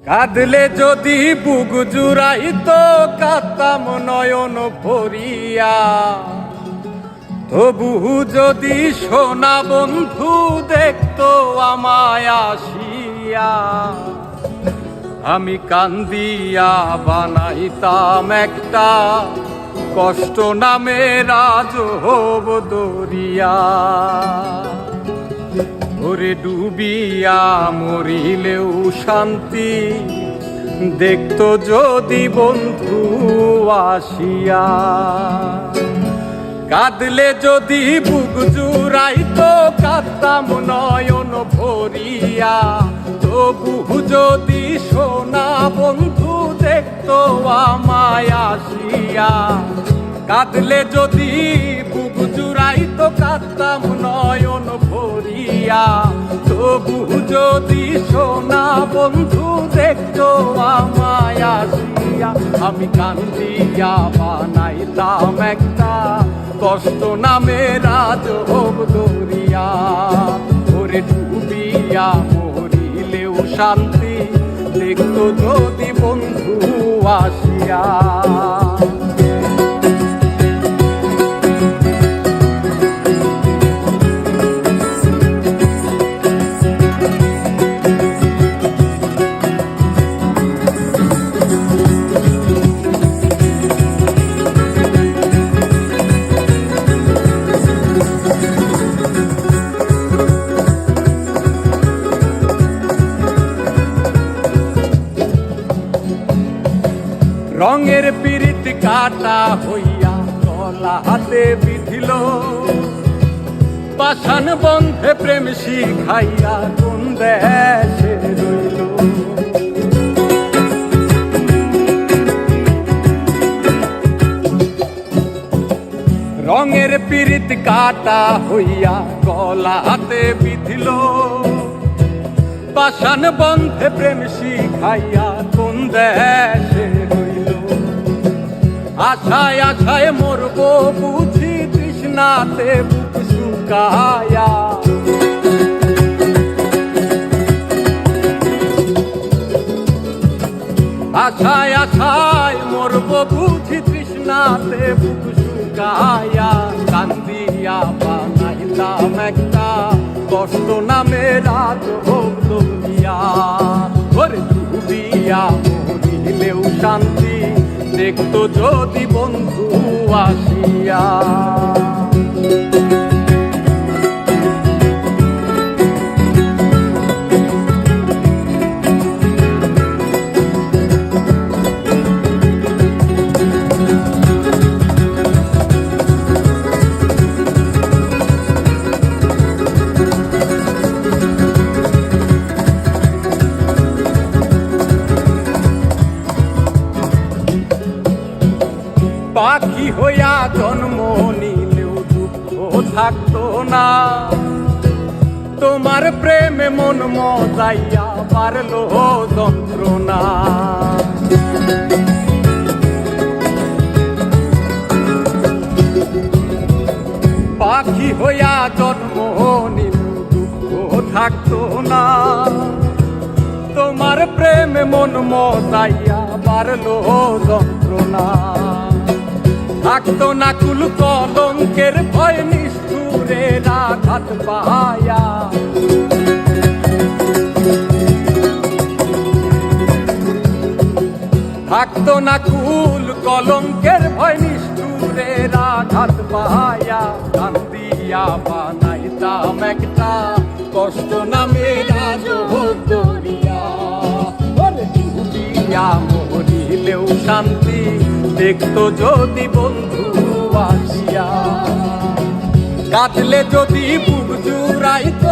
কাঁদলে যদি বুক জুড়াইতো কাঁদতাম নয়ন ভরিয়া, তবু যদি সোনা বন্ধু দেখতো আমায় আসিয়া, আমি কান্দিয়া বানাইতাম একটা কষ্ট নামে রাজহব দরিয়া। ওরে ডুবিয়া মরিলেও শান্তি দেখতো যদি বন্ধু আসিয়া। কাঁদলে যদি বুক জুড়াইতো কাঁদতাম নয়ন ভরিয়া, তবু যদি সোনা বন্ধু দেখতো আমায় আসিয়া। কাঁদলে যদি বুক জুড়াইতো কাঁদতাম নয়ন ভরিয়া, তবু যদি সোনা বন্ধু দেখতো আমায় আসিয়া। আমি কান্দিয়া বানাইতাম একটা কষ্ট নামে রাজহব দরিয়া। ওরে ডুবিয়া মরিলেও শান্তি দেখতো যদি বন্ধু আসিয়া। রঙের পিরিত কাটা হইয়া গলা হাতে বিধিল, পাষাণ বন্ধে প্রেম শিখাইয়া কোন দেশে রইল। রঙের পিরিত কাটা হইয়া গলা হাতে বিধিল, পাষাণ বন্ধে প্রেম শিখাইয়া কোন দেশে রইল। আশায় আশায় মরবো বুঝি তৃষ্ণাতে বুক শুকায়া। আশায় আশায় মরবো বুঝি তৃষ্ণাতে বুক শুকায়া। কান্দিয়া বানাইলাম একটা কষ্ট নামে রাজহব দরিয়া। ওরে ডুবিয়া মরিলেও শান্তি দেখতো যদি বন্ধু আসিয়া। পাখি হইয়া জন্ম নিলেও দুঃখ থাকতো না, তোমার প্রেমে মন মজাইয়া পারলো যন্ত্রণা। পাখি হইয়া জন্ম নিলেও দুঃখ থাকতো না, তোমার প্রেমে মন মজাইয়া পারলো যন্ত্রণা। থাকতো না কুল কলঙ্কের ভয় নিষ্ঠুরের আঘাত পায়া। থাকতো না কুল কলঙ্কের ভয় নিষ্ঠুরের আঘাত পায়া। কান্দিয়া বানাইতাম একটা কষ্ট নামে রাজহব দরিয়া। ডুবিয়া মরিলেও শান্তি দেখতো যদি বন্ধু আসিয়া। কাঁদলে যদি বুক জুড়াইতো